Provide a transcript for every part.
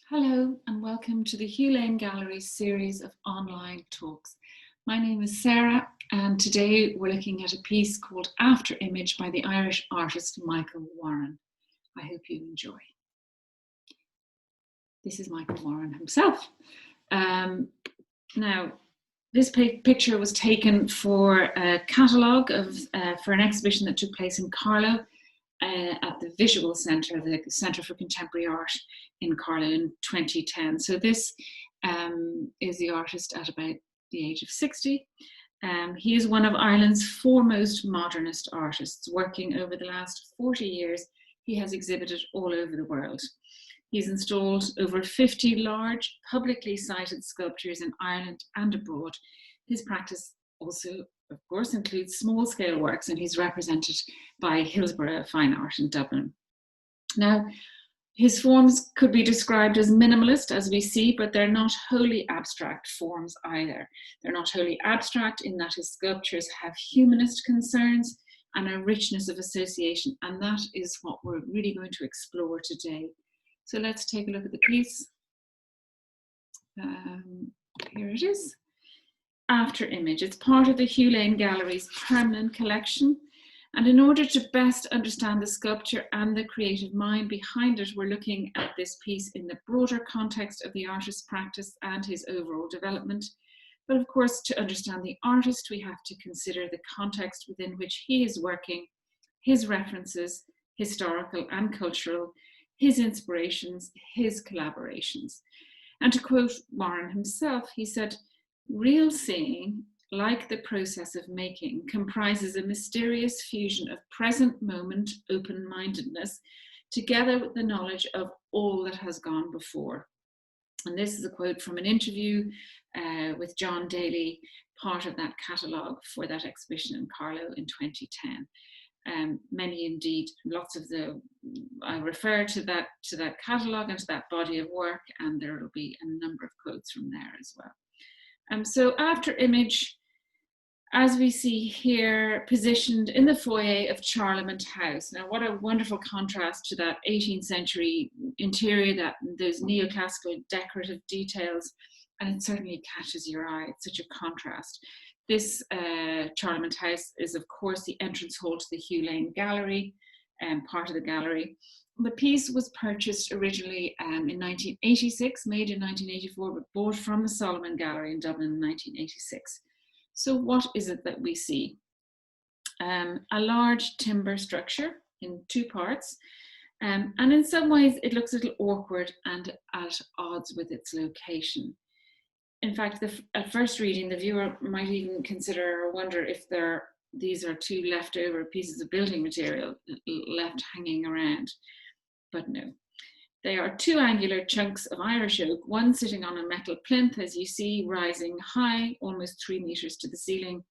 Hello and welcome to the Hugh Lane Gallery's series of online talks. My name is Sarah and today we're looking at a piece called After Image by the Irish artist Michael Warren. I hope you enjoy. This is Michael Warren himself. Now, this picture was taken for a catalogue for an exhibition that took place in Carlow at the Visual Centre, the Centre for Contemporary Art in Carlow in 2010. So this is the artist at about the age of 60. He is one of Ireland's foremost modernist artists. Working over the last 40 years, he has exhibited all over the world. He's installed over 50 large, publicly sited sculptures in Ireland and abroad. His practice also, of course, includes small-scale works, and he's represented by Hillsborough Fine Art in Dublin. Now, his forms could be described as minimalist, as we see, but they're not wholly abstract forms either. They're not wholly abstract in that his sculptures have humanist concerns and a richness of association, and that is what we're really going to explore today. So let's take a look at the piece. Here it is. After Image. It's part of the Hugh Lane Gallery's permanent collection. And in order to best understand the sculpture and the creative mind behind it, we're looking at this piece in the broader context of the artist's practice and his overall development. But of course, to understand the artist, we have to consider the context within which he is working, his references, historical and cultural, his inspirations, his collaborations. And to quote Warren himself, he said, "Real seeing, like the process of making, comprises a mysterious fusion of present moment open-mindedness together with the knowledge of all that has gone before." And this is a quote from an interview with John Daly, part of that catalogue for that exhibition in Carlow in 2010. Many indeed, I refer to that catalogue and to that body of work, and there will be a number of quotes from there as well. So After Image, as we see here, positioned in the foyer of Parliament House. Now, what a wonderful contrast to that 18th century interior, those neoclassical decorative details, and it certainly catches your eye. It's such a contrast. This Parliament House is, of course, the entrance hall to the Hugh Lane Gallery, part of the gallery. The piece was purchased originally in 1986, made in 1984, but bought from the Solomon Gallery in Dublin in 1986. So what is it that we see? A large timber structure in two parts, and in some ways it looks a little awkward and at odds with its location. In fact, at first reading, the viewer might even consider or wonder if these are two leftover pieces of building material left hanging around. But no, they are two angular chunks of Irish oak, one sitting on a metal plinth, as you see, rising high, almost 3 meters to the ceiling,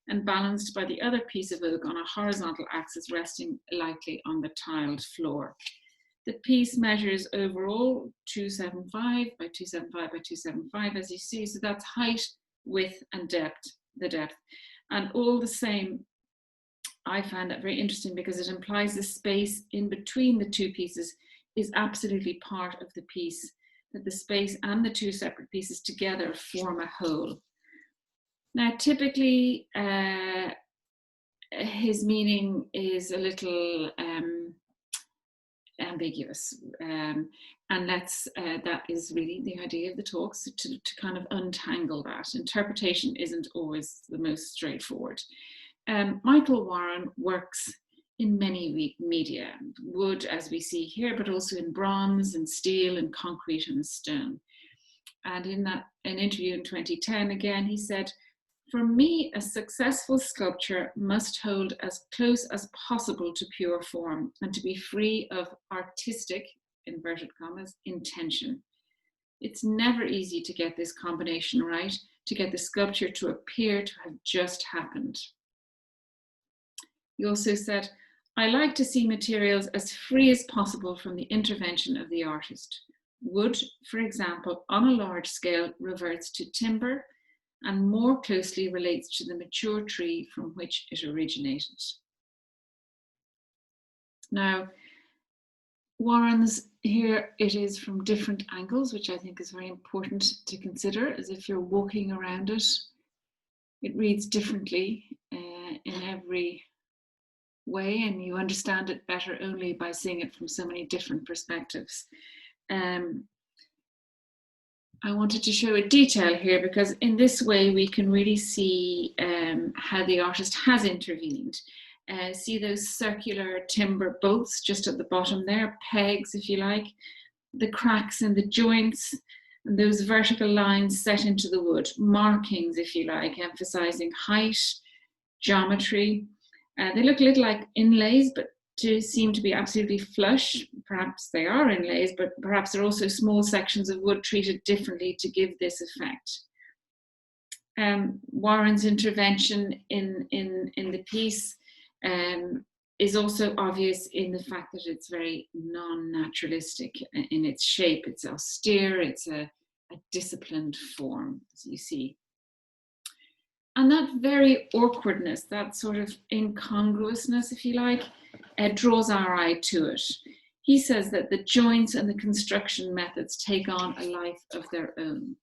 and balanced by the other piece of oak on a horizontal axis resting lightly on the tiled floor. The piece measures overall 275 by 275 by 275, as you see, so that's height, width, and depth, the depth. And all the same, I found that very interesting because it implies the space in between the two pieces is absolutely part of the piece, that the space and the two separate pieces together form a whole. Now, typically, his meaning is a little ambiguous, and that is really the idea of the talks, to kind of untangle that. Interpretation isn't always the most straightforward. Michael Warren works in many media, wood as we see here, but also in bronze and steel and concrete and stone. And in an interview in 2010, again, he said, "For me, a successful sculpture must hold as close as possible to pure form and to be free of artistic, inverted commas, intention. It's never easy to get this combination right, to get the sculpture to appear to have just happened." He also said, "I like to see materials as free as possible from the intervention of the artist. Wood, for example, on a large scale reverts to timber and more closely relates to the mature tree from which it originated." Now, Warren's, here it is from different angles, which I think is very important to consider, as if you're walking around it. It reads differently in every way, and you understand it better only by seeing it from so many different perspectives. I wanted to show a detail here because in this way we can really see how the artist has intervened. See those circular timber bolts just at the bottom there, pegs if you like, the cracks in the joints, and those vertical lines set into the wood, markings if you like, emphasizing height, geometry. They look a little like inlays, but seem to be absolutely flush. Perhaps they are inlays, but perhaps they're also small sections of wood treated differently to give this effect. Warren's intervention in the piece is also obvious in the fact that it's very non-naturalistic in its shape. It's austere, it's a disciplined form, as you see. And that very awkwardness, that sort of incongruousness, if you like, draws our eye to it. He says that the joints and the construction methods take on a life of their own.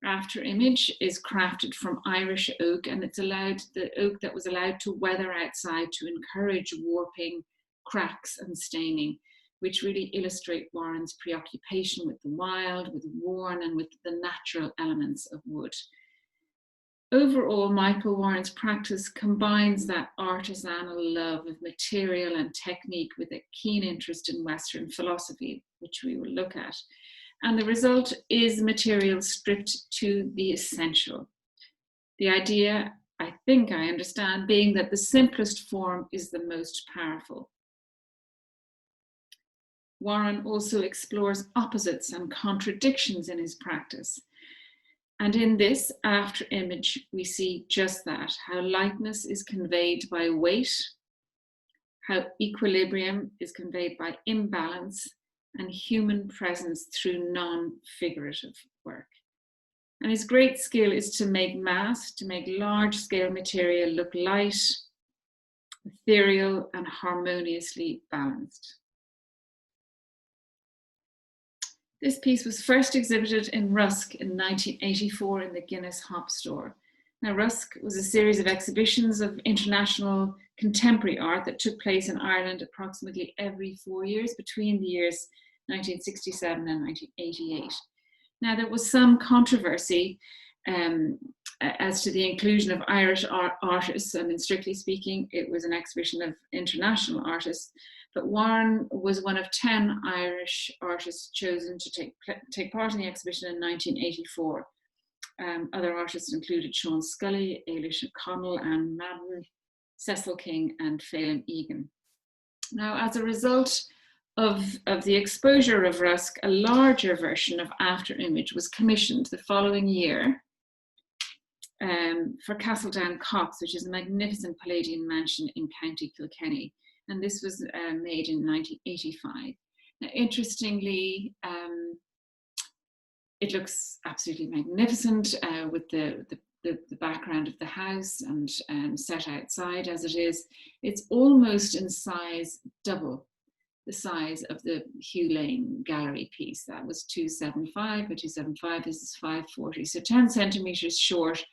After image is crafted from Irish oak, and it's the oak that was allowed to weather outside to encourage warping, cracks and staining, which really illustrate Warren's preoccupation with the wild, with worn and with the natural elements of wood. Overall, Michael Warren's practice combines that artisanal love of material and technique with a keen interest in Western philosophy, which we will look at. And the result is material stripped to the essential. The idea, I think I understand, being that the simplest form is the most powerful. Warren also explores opposites and contradictions in his practice. And in this after image, we see just that, how lightness is conveyed by weight, how equilibrium is conveyed by imbalance, and human presence through non-figurative work. And his great skill is to make mass, to make large-scale material look light, ethereal, and harmoniously balanced. This piece was first exhibited in Rusk in 1984 in the Guinness Hop Store. Now, Rusk was a series of exhibitions of international contemporary art that took place in Ireland approximately every 4 years between the years 1967 and 1988. Now, there was some controversy as to the inclusion of Irish artists. I mean, strictly speaking, it was an exhibition of international artists, but Warren was one of 10 Irish artists chosen to take part in the exhibition in 1984. Other artists included Sean Scully, Ailish O'Connell, Anne Madden, Cecil King, and Phelim Egan. Now, as a result of the exposure of Rusk, a larger version of After Image was commissioned the following year for Castledown Copse, which is a magnificent Palladian mansion in County Kilkenny. And this was made in 1985. Now, interestingly, it looks absolutely magnificent with the background of the house and set outside as it is. It's almost in size double the size of the Hugh Lane gallery piece. That was 275, but 275 this is 540. So 10 centimeters short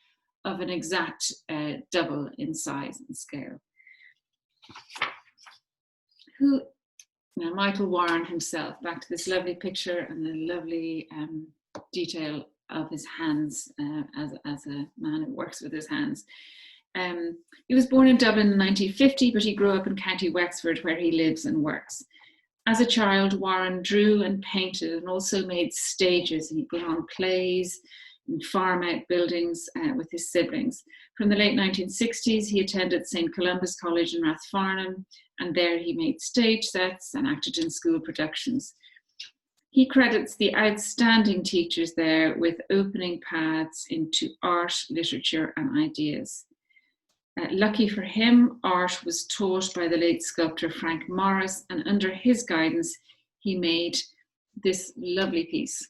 of an exact double in size and scale. Now, Michael Warren himself, back to this lovely picture and the lovely detail of his hands as a man who works with his hands. He was born in Dublin in 1950, but he grew up in County Wexford, where he lives and works. As a child, Warren drew and painted and also made stages. He put on plays in farm-out buildings with his siblings. From the late 1960s, he attended St. Columba's College in Rathfarnham, and there he made stage sets and acted in school productions. He credits the outstanding teachers there with opening paths into art, literature, and ideas. Lucky for him, art was taught by the late sculptor Frank Morris, and under his guidance, he made this lovely piece,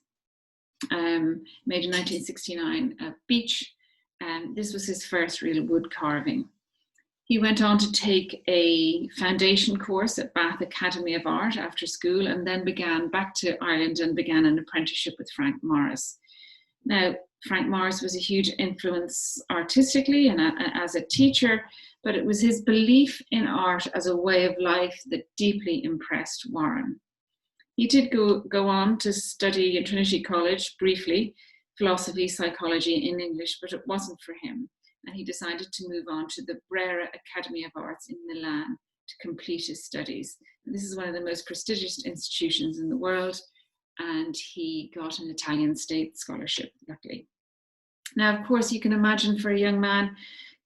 made in 1969, Beach, and this was his first real wood carving. He went on to take a foundation course at Bath Academy of Art after school, and then began back to Ireland and began an apprenticeship with Frank Morris. Now, Frank Morris was a huge influence artistically and as a teacher, but it was his belief in art as a way of life that deeply impressed Warren. He did go on to study at Trinity College briefly, philosophy, psychology in English, but it wasn't for him. And he decided to move on to the Brera Academy of Arts in Milan to complete his studies. And this is one of the most prestigious institutions in the world, and he got an Italian state scholarship, luckily. Now, of course, you can imagine for a young man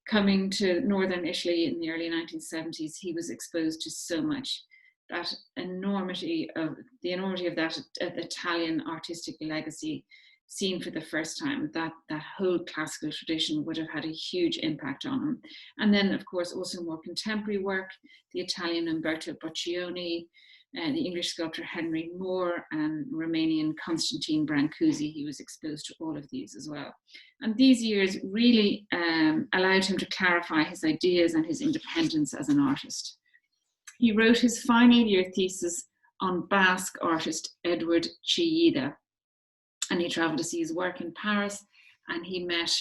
coming to northern Italy in the early 1970s, he was exposed to so much. The enormity of that Italian artistic legacy seen for the first time, that whole classical tradition would have had a huge impact on him. And then, of course, also more contemporary work, the Italian Umberto Boccioni, the English sculptor Henry Moore, and Romanian Constantine Brancusi. He was exposed to all of these as well. And these years really allowed him to clarify his ideas and his independence as an artist. He wrote his final year thesis on Basque artist Edward Chillida, and he traveled to see his work in Paris, and he met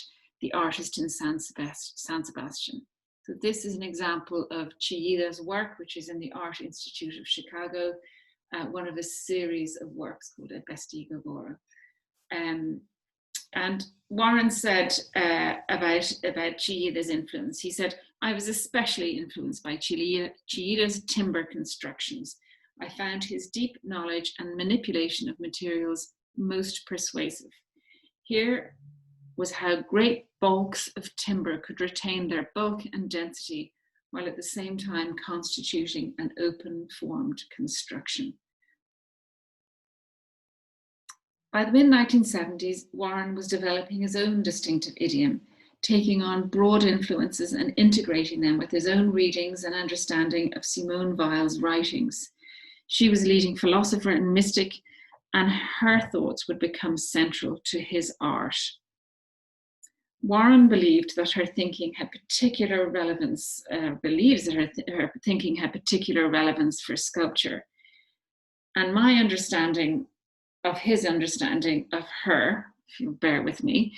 the artist in San Sebastian. So this is an example of Chillida's work, which is in the Art Institute of Chicago, one of a series of works called A Vestigo Vora. And Warren said about Chillida's influence, he said, "I was especially influenced by Chillida's timber constructions. I found his deep knowledge and manipulation of materials most persuasive. Here was how great bulks of timber could retain their bulk and density while at the same time constituting an open-formed construction." By the mid-1970s, Warren was developing his own distinctive idiom, taking on broad influences and integrating them with his own readings and understanding of Simone Weil's writings. She was a leading philosopher and mystic, and her thoughts would become central to his art. Warren believed that her thinking had particular relevance, believes that her thinking had particular relevance for sculpture. And my understanding of his understanding of her, if you bear with me,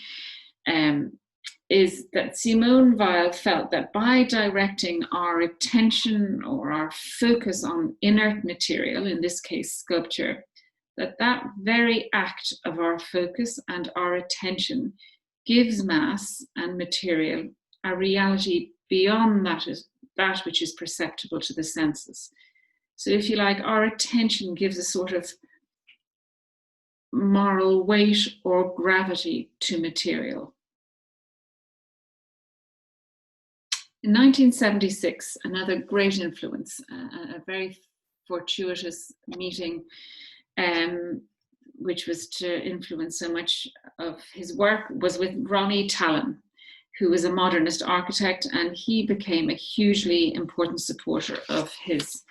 is that Simone Weil felt that by directing our attention or our focus on inert material, in this case sculpture, that very act of our focus and our attention gives mass and material a reality beyond that which is perceptible to the senses. So if you like, our attention gives a sort of moral weight or gravity to material. In 1976, another great influence, a very fortuitous meeting, which was to influence so much of his work, was with Ronnie Tallon, who was a modernist architect, and he became a hugely important supporter of his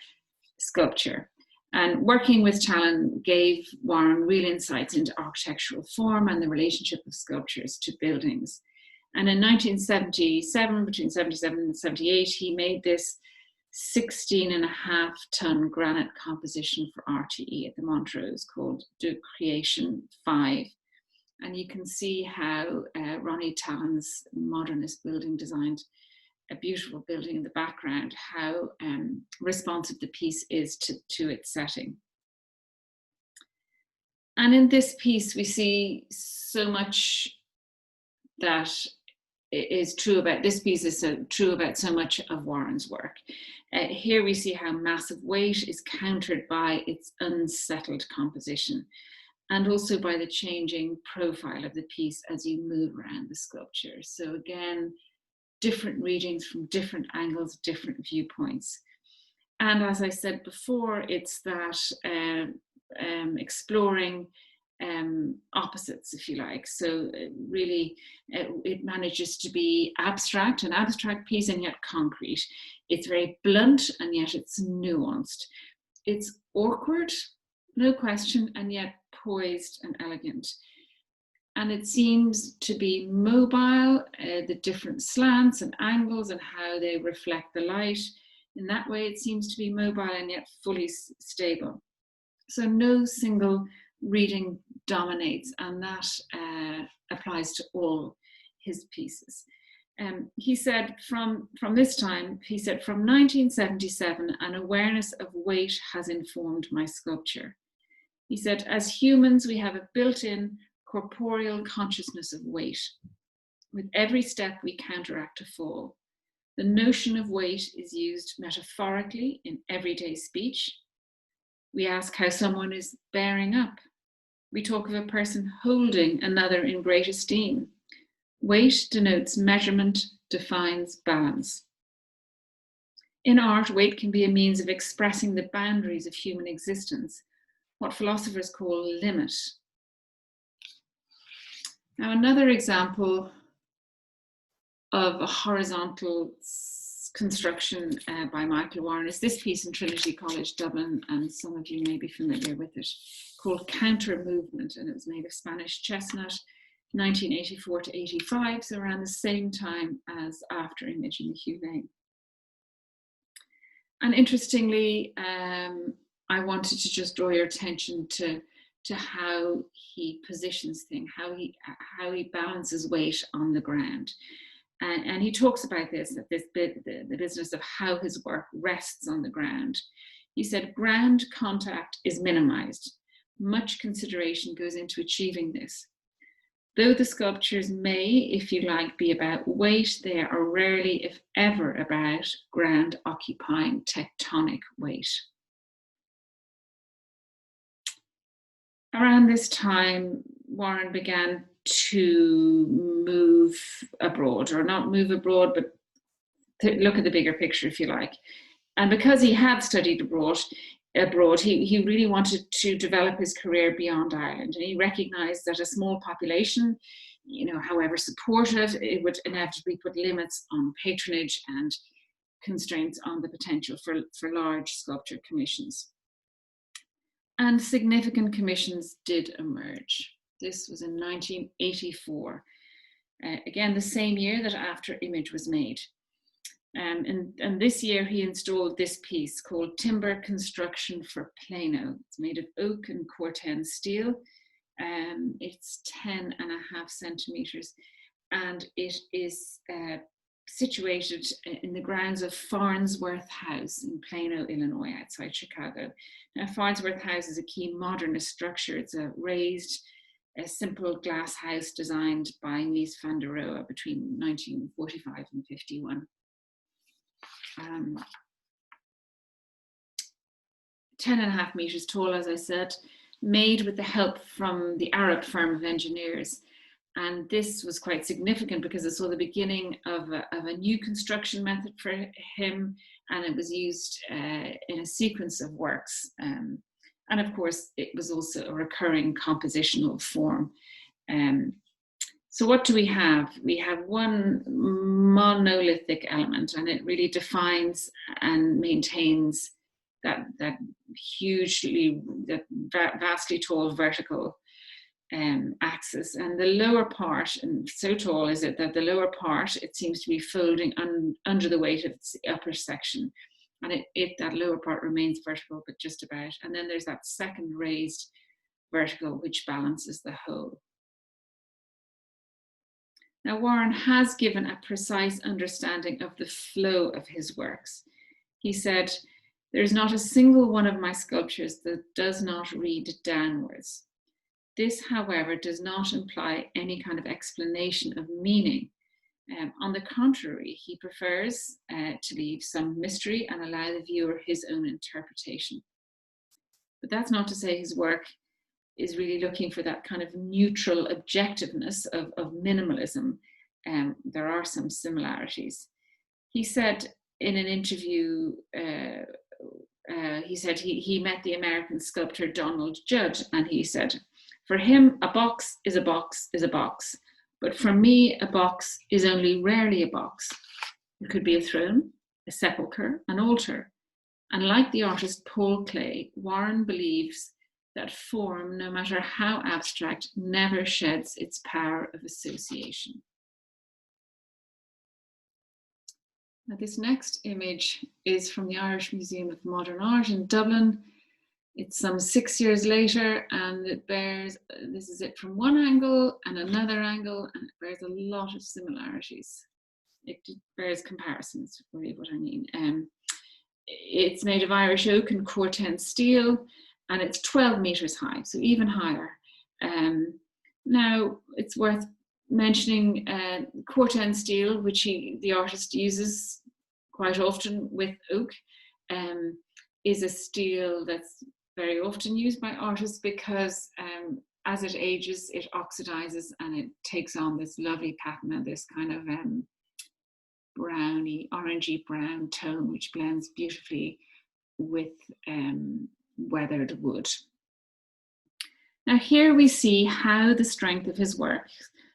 sculpture. And working with Tallon gave Warren real insights into architectural form and the relationship of sculptures to buildings. And in 1977, between 77 and 78, he made this 16.5-ton granite composition for RTE at the Montrose called De Creation 5. And you can see how Ronnie Tallon's modernist building designed a beautiful building in the background, how responsive the piece is to its setting. And in this piece, we see so much that is true about this piece, is so true about so much of Warren's work. Here we see how massive weight is countered by its unsettled composition, and also by the changing profile of the piece as you move around the sculpture. So again, different readings from different angles, different viewpoints. And as I said before, it's that exploring opposites, if you like. So really, it manages to be abstract, an abstract piece, and yet concrete. It's very blunt, and yet it's nuanced. It's awkward, no question, and yet poised and elegant. and it seems to be mobile, the different slants and angles and how they reflect the light. In that way, it seems to be mobile and yet fully stable. So no single reading dominates, and that applies to all his pieces. He said from this time, he said, from 1977, an awareness of weight has informed my sculpture. He said, as humans, we have a built-in corporeal consciousness of weight. With every step, we counteract a fall. The notion of weight is used metaphorically in everyday speech. We ask how someone is bearing up. We talk of a person holding another in great esteem. Weight denotes measurement, defines balance. In art, weight can be a means of expressing the boundaries of human existence, what philosophers call limit. Now, another example of a horizontal construction by Michael Warren is this piece in Trinity College, Dublin, and some of you may be familiar with it, called Counter Movement, and it was made of Spanish chestnut, 1984 to 85, so around the same time as After Image in the Hugh Lane. And interestingly, I wanted to just draw your attention to how he positions things, how he balances weight on the ground. And he talks about this, the business of how his work rests on the ground. He said, ground contact is minimized. Much consideration goes into achieving this. Though the sculptures may, if you like, be about weight, they are rarely, if ever, about ground occupying tectonic weight. Around this time, Warren began to move abroad, or not move abroad, but look at the bigger picture, if you like. And because he had studied abroad, he really wanted to develop his career beyond Ireland. And he recognized that a small population, however supportive, it would inevitably put limits on patronage and constraints on the potential for large sculpture commissions. And significant commissions did emerge. This was in 1984, again, the same year that After Image was made. And this year he installed this piece called Timber Construction for Plano. It's made of oak and Corten steel. It's 10.5 centimeters, and it is situated in the grounds of Farnsworth House in Plano, Illinois, outside Chicago. Now, Farnsworth House is a key modernist structure. It's a raised, simple glass house designed by Mies van der Rohe between 1945 and 51. 10.5 meters tall, as I said, made with the help from the Arab firm of engineers. And this was quite significant because it saw the beginning of a new construction method for him, and it was used in a sequence of works. And of course, it was also a recurring compositional form. So what do we have? We have one monolithic element, and it really defines and maintains that vastly tall vertical axis. And the lower part, and so tall is it that the lower part, it seems to be folding under the weight of its upper section. And that lower part remains vertical, but just about. And then there's that second raised vertical, which balances the whole. Now, Warren has given a precise understanding of the flow of his works. He said, there is not a single one of my sculptures that does not read downwards. This, however, does not imply any kind of explanation of meaning. On the contrary, he prefers to leave some mystery and allow the viewer his own interpretation. But that's not to say his work is really looking for that kind of neutral objectiveness of minimalism. There are some similarities. He said in an interview, he said he met the American sculptor Donald Judd, and he said, for him, a box is a box is a box. But for me, a box is only rarely a box. It could be a throne, a sepulchre, an altar. And like the artist Paul Klee, Warren believes that form, no matter how abstract, never sheds its power of association. Now, this next image is from the Irish Museum of Modern Art in Dublin. It's some 6 years later, and it bears, this is it from one angle and another angle, and it bears a lot of similarities. It bears comparisons, really what I mean. It's made of Irish oak and Corten steel, and it's 12 meters high, so even higher. Now, it's worth mentioning Corten steel, which the artist uses quite often with oak, is a steel that's very often used by artists because as it ages, it oxidizes and it takes on this lovely patina, this kind of browny, orangey brown tone, which blends beautifully with weathered wood. Now here we see how the strength of his work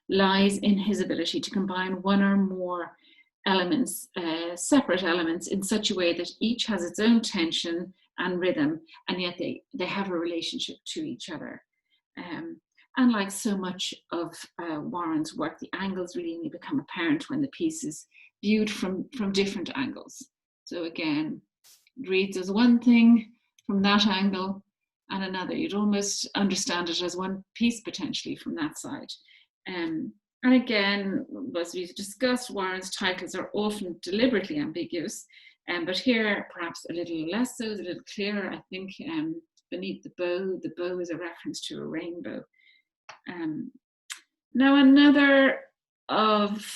lies in his ability to combine one or more elements, separate elements, in such a way that each has its own tension and rhythm, and yet they have a relationship to each other. And like so much of Warren's work, the angles really only become apparent when the piece is viewed from different angles. So again, it reads as one thing from that angle and another. You'd almost understand it as one piece potentially from that side. And again, as we've discussed, Warren's titles are often deliberately ambiguous, but here perhaps a little less so, a little clearer. I think beneath the bow is a reference to a rainbow. Now another of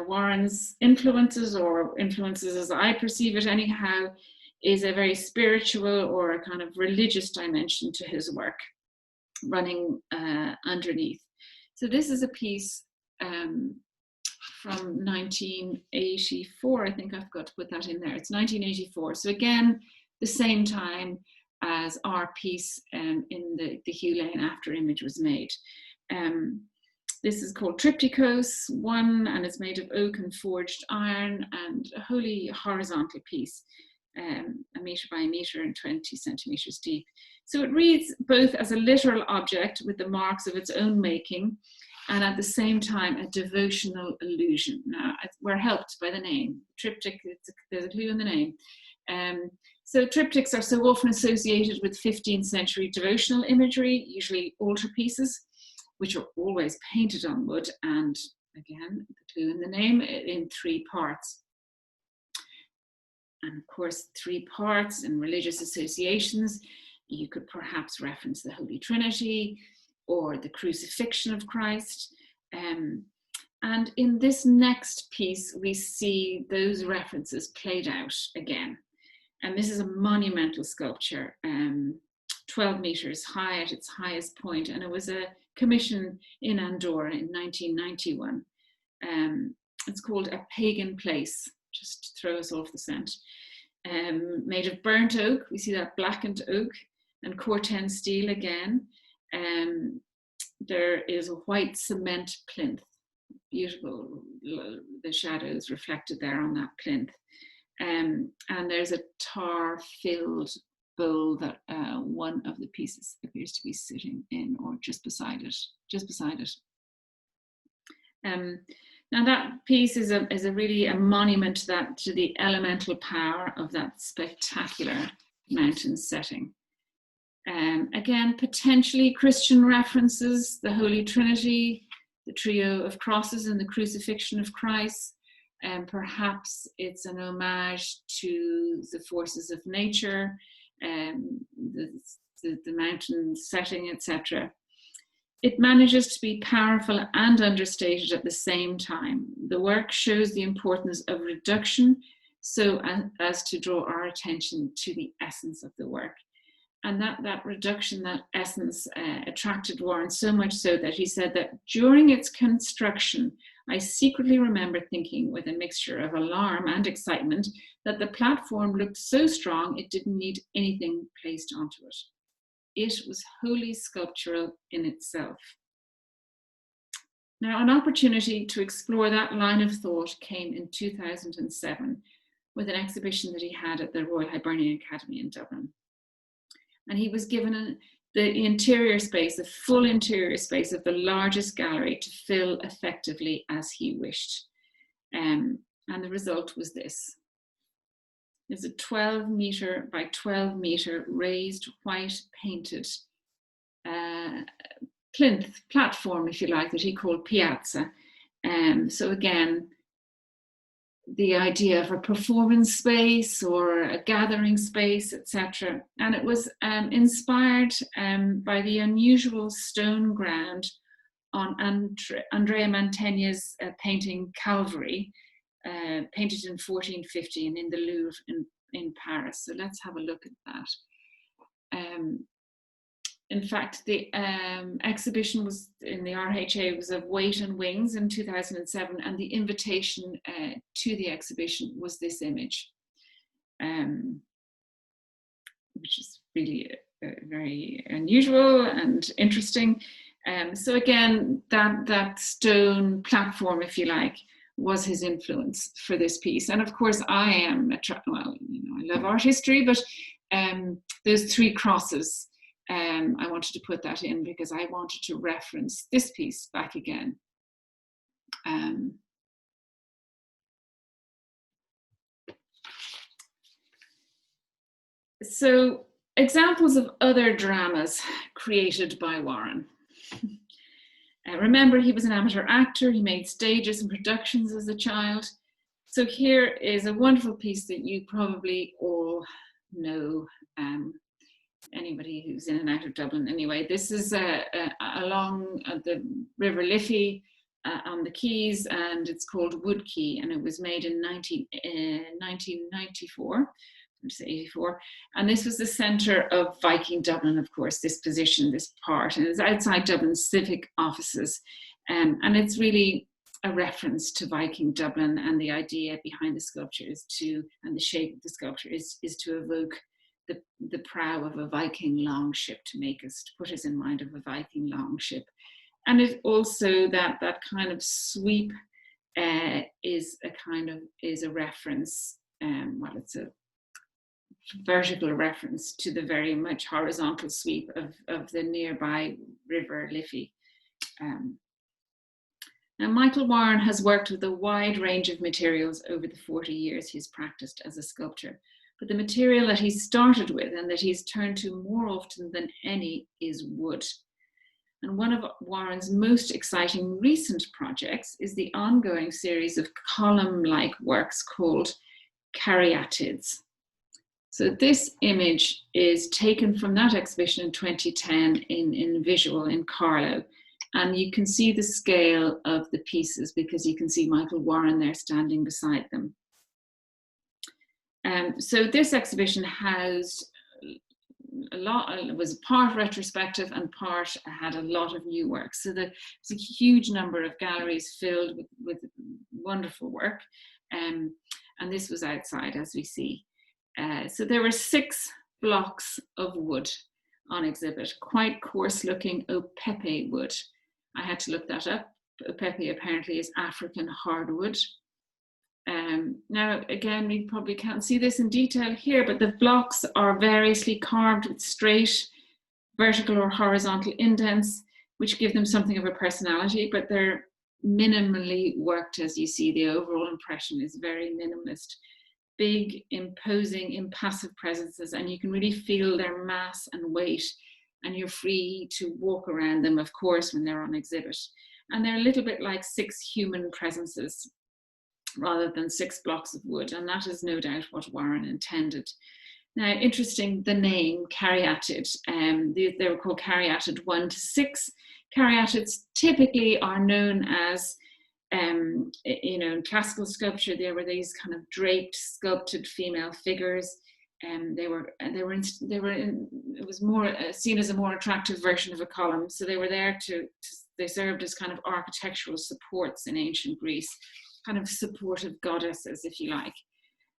Warren's influences, or influences as I perceive it anyhow, is a very spiritual or a kind of religious dimension to his work running underneath. So this is a piece from 1984. I think I've got to put that in there. It's 1984. So again, the same time as our piece in the Hugh Lane after image was made. This is called Triptychos 1, and it's made of oak and forged iron, and a wholly horizontal piece, a metre by a metre and 20 centimetres deep. So it reads both as a literal object with the marks of its own making, and at the same time a devotional allusion. Now, we're helped by the name. Triptych, there's a clue in the name. So triptychs are so often associated with 15th century devotional imagery, usually altarpieces, which are always painted on wood, and again, the clue in the name, in 3 parts. And of course, 3 parts in religious associations, you could perhaps reference the Holy Trinity or the crucifixion of Christ. And in this next piece, we see those references played out again. And this is a monumental sculpture, 12 meters high at its highest point, and it was a commission in Andorra in 1991. It's called A Pagan Place, just to throw us off the scent. Made of burnt oak, we see that blackened oak, and Corten steel again. There is a white cement plinth, beautiful, the shadows reflected there on that plinth. And there's a tar-filled bowl that one of the pieces appears to be sitting in, or just beside it. Now that piece is really a monument to the elemental power of that spectacular mountain setting. Again, potentially Christian references, the Holy Trinity, the trio of crosses, and the crucifixion of Christ. Perhaps it's an homage to the forces of nature, the mountain setting, etc. It manages to be powerful and understated at the same time. The work shows the importance of reduction so as to draw our attention to the essence of the work. And that reduction, that essence, attracted Warren so much so that he said that during its construction, I secretly remember thinking with a mixture of alarm and excitement that the platform looked so strong it didn't need anything placed onto it. It was wholly sculptural in itself. Now, an opportunity to explore that line of thought came in 2007 with an exhibition that he had at the Royal Hibernian Academy in Dublin. And he was given the interior space, the full interior space of the largest gallery to fill effectively as he wished. And the result was this. There's a 12-meter by 12-meter raised white painted plinth platform, if you like, that he called Piazza. So again, the idea of a performance space or a gathering space, etc. And it was inspired by the unusual stone ground on Andrea Mantegna's painting Calvary, painted in 1450 in the Louvre in Paris. So let's have a look at that. In fact, the exhibition was in the RHA was of Weight and Wings in 2007, and the invitation to the exhibition was this image, which is really very unusual and interesting. So again, that stone platform, if you like, was his influence for this piece. And of course, I am well, I love art history, but those three crosses. I wanted to put that in because I wanted to reference this piece back again. So examples of other dramas created by Warren. Remember, he was an amateur actor. He made stages and productions as a child. So here is a wonderful piece that you probably all know. Anybody who's in and out of Dublin anyway. This is along the River Liffey on the quays, and it's called Wood Quay, and it was made in 1994, I'm say 84, and this was the centre of Viking Dublin, of course, this position, this part, and it's outside Dublin's civic offices, and it's really a reference to Viking Dublin, and the idea behind the sculpture is and the shape of the sculpture is to evoke the prow of a Viking longship, to put us in mind of a Viking longship. And it also, that kind of sweep is a reference, well, it's a vertical reference to the very much horizontal sweep of the nearby River Liffey. Now, Michael Warren has worked with a wide range of materials over the 40 years he's practiced as a sculptor. But the material that he started with and that he's turned to more often than any is wood. And one of Warren's most exciting recent projects is the ongoing series of column-like works called Caryatids. So this image is taken from that exhibition in 2010 in Visual in Carlow. And you can see the scale of the pieces because you can see Michael Warren there standing beside them. So this exhibition has a lot, it was part retrospective and part had a lot of new work. So there's a huge number of galleries filled with wonderful work. And this was outside, as we see. So there were 6 blocks of wood on exhibit, quite coarse looking Opepe wood. I had to look that up. Opepe apparently is African hardwood. Now, again, we probably can't see this in detail here, but the blocks are variously carved with straight, vertical or horizontal indents, which give them something of a personality, but they're minimally worked, as you see. The overall impression is very minimalist. Big, imposing, impassive presences, and you can really feel their mass and weight, and you're free to walk around them, of course, when they're on exhibit. And they're a little bit like 6 human presences, rather than 6 blocks of wood, and that is no doubt what Warren intended. Now, interesting, the name Caryatid. They were called Caryatid 1 to 6. Caryatids typically are known as, in classical sculpture, there were these kind of draped, sculpted female figures. It was more seen as a more attractive version of a column. So they were there they served as kind of architectural supports in ancient Greece, kind of supportive goddesses, if you like.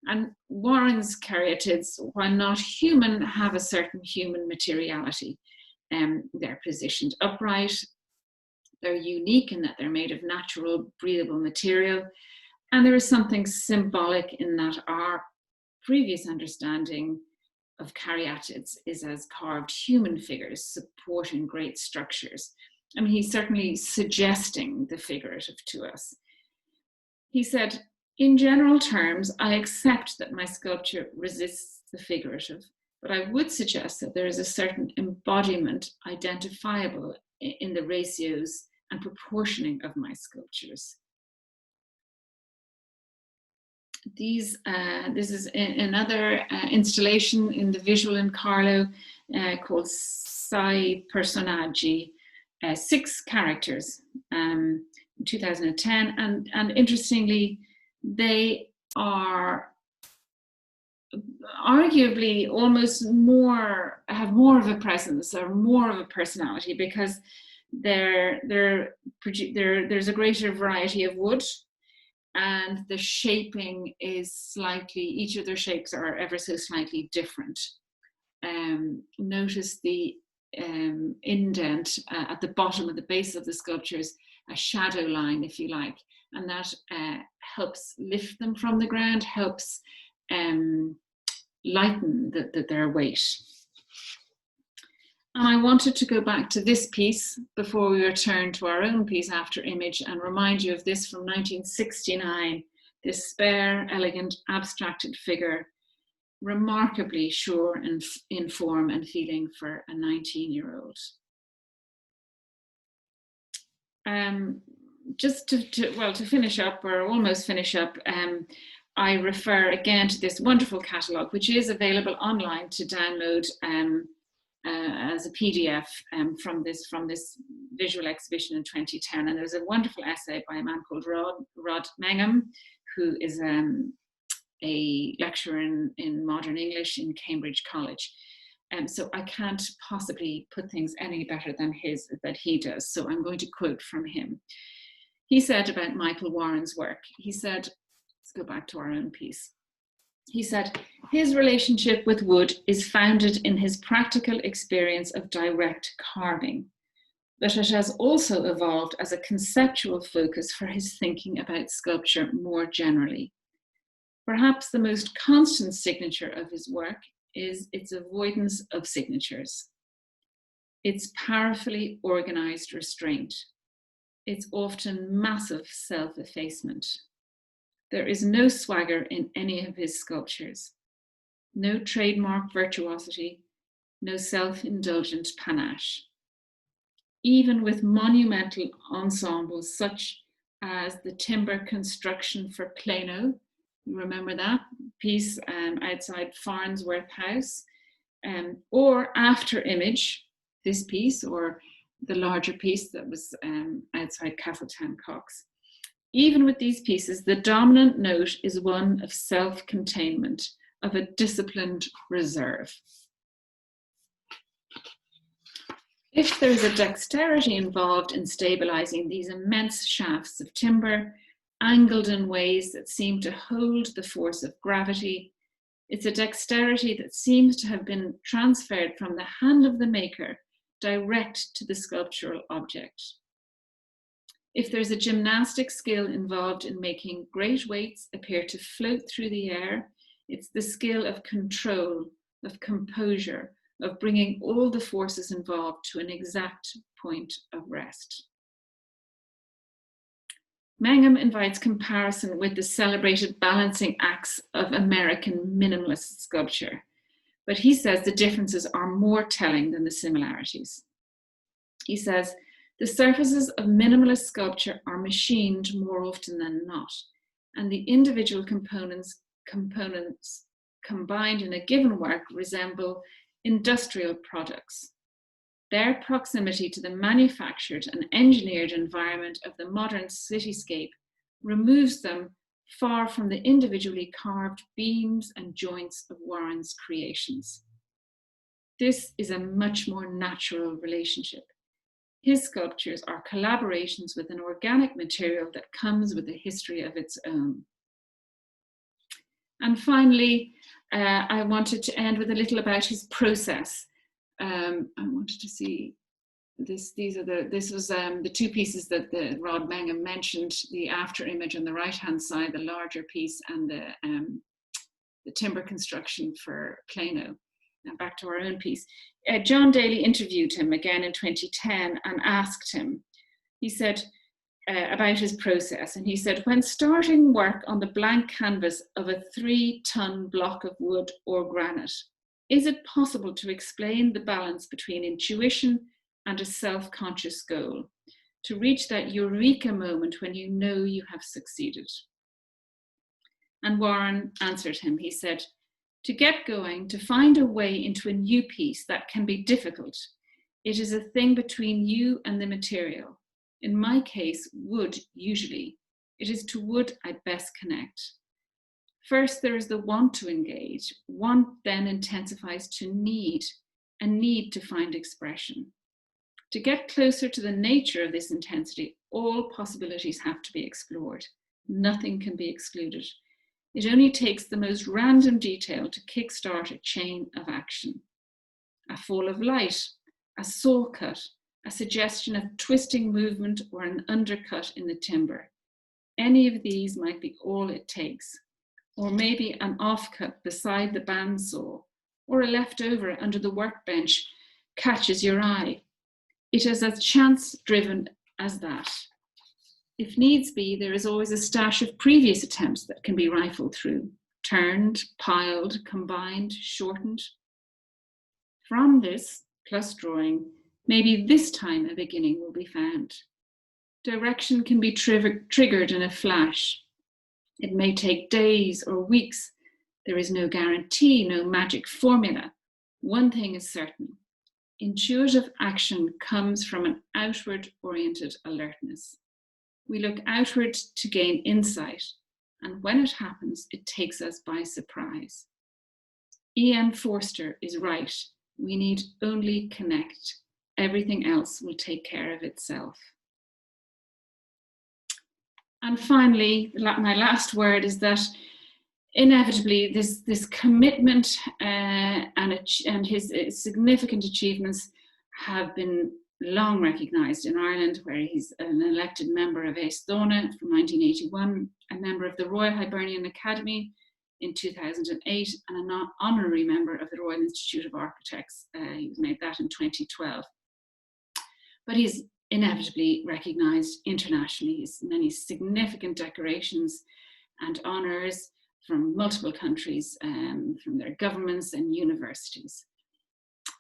And Warren's Caryatids, while not human, have a certain human materiality. They're positioned upright. They're unique in that they're made of natural, breathable material. And there is something symbolic in that our previous understanding of Caryatids is as carved human figures supporting great structures. I mean, he's certainly suggesting the figurative to us. He said, in general terms, I accept that my sculpture resists the figurative, but I would suggest that there is a certain embodiment identifiable in the ratios and proportioning of my sculptures. This is another installation in the Visual in Carlo called Sei Personaggi, 6 characters, 2010, and interestingly, they are arguably almost more, have more of a presence or more of a personality, because there's a greater variety of wood, and the shaping is slightly, each of their shapes are ever so slightly different. Notice the indent at the bottom of the base of the sculptures, a shadow line, if you like, and that helps lift them from the ground, helps lighten their weight. And I wanted to go back to this piece before we return to our own piece, After Image, and remind you of this from 1969, this spare, elegant, abstracted figure, remarkably sure and in form and feeling for a 19-year-old. Just to finish up, or almost finish up, I refer again to this wonderful catalogue, which is available online to download as a PDF from this visual exhibition in 2010. And there's a wonderful essay by a man called Rod Mengham, who is a lecturer in modern English in Cambridge College. So I can't possibly put things any better than that he does. So I'm going to quote from him. He said about Michael Warren's work, he said, let's go back to our own piece. He said, his relationship with wood is founded in his practical experience of direct carving, but it has also evolved as a conceptual focus for his thinking about sculpture more generally. Perhaps the most constant signature of his work is its avoidance of signatures, its powerfully organized restraint, its often massive self-effacement. There is no swagger in any of his sculptures, no trademark virtuosity, no self-indulgent panache. Even with monumental ensembles such as the timber construction for Plano, you remember that piece outside Farnsworth House, or After Image, this piece, or the larger piece that was outside Castletown Cox. Even with these pieces, the dominant note is one of self-containment, of a disciplined reserve. If there is a dexterity involved in stabilizing these immense shafts of timber, angled in ways that seem to hold the force of gravity, it's a dexterity that seems to have been transferred from the hand of the maker direct to the sculptural object. If there's a gymnastic skill involved in making great weights appear to float through the air, it's the skill of control, of composure, of bringing all the forces involved to an exact point of rest. Mengham invites comparison with the celebrated balancing acts of American minimalist sculpture, but he says the differences are more telling than the similarities. He says, the surfaces of minimalist sculpture are machined more often than not, and the individual components combined in a given work resemble industrial products. Their proximity to the manufactured and engineered environment of the modern cityscape removes them far from the individually carved beams and joints of Warren's creations. This is a much more natural relationship. His sculptures are collaborations with an organic material that comes with a history of its own. And finally, I wanted to end with a little about his process. I wanted to see this. This was the two pieces that Rod Mengham mentioned: the After Image on the right-hand side, the larger piece, and the timber construction for Plano. Now back to our own piece. John Daly interviewed him again in 2010 and asked him, he said, about his process. And he said, when starting work on the blank canvas of a 3-ton block of wood or granite, is it possible to explain the balance between intuition and a self-conscious goal, to reach that eureka moment when you know you have succeeded? And Warren answered him. He said, to get going, to find a way into a new piece that can be difficult, it is a thing between you and the material. In my case, wood usually. It is to wood I best connect. First, there is the want to engage. Want then intensifies to need, a need to find expression. To get closer to the nature of this intensity, all possibilities have to be explored. Nothing can be excluded. It only takes the most random detail to kickstart a chain of action. A fall of light, a saw cut, a suggestion of twisting movement, or an undercut in the timber. Any of these might be all it takes. Or maybe an offcut beside the bandsaw, or a leftover under the workbench catches your eye. It is as chance-driven as that. If needs be, there is always a stash of previous attempts that can be rifled through, turned, piled, combined, shortened. From this, plus drawing, maybe this time a beginning will be found. Direction can be triggered in a flash. It may take days or weeks. There is no guarantee, no magic formula. One thing is certain. Intuitive action comes from an outward-oriented alertness. We look outward to gain insight, and when it happens, it takes us by surprise. E.M. Forster is right. We need only connect. Everything else will take care of itself. And finally, my last word is that inevitably this commitment and his significant achievements have been long recognised in Ireland, where he's an elected member of Aosdána from 1981, a member of the Royal Hibernian Academy in 2008, and an honorary member of the Royal Institute of Architects. He was made that in 2012. But he's inevitably recognised internationally. He's many significant decorations and honours from multiple countries, from their governments and universities.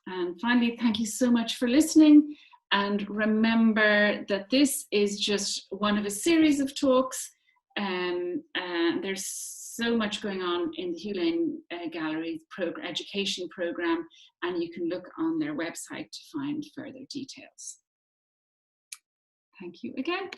And finally, thank you so much for listening. And remember that this is just one of a series of talks. There's so much going on in the Hugh Lane Gallery education program, and you can look on their website to find further details. Thank you again.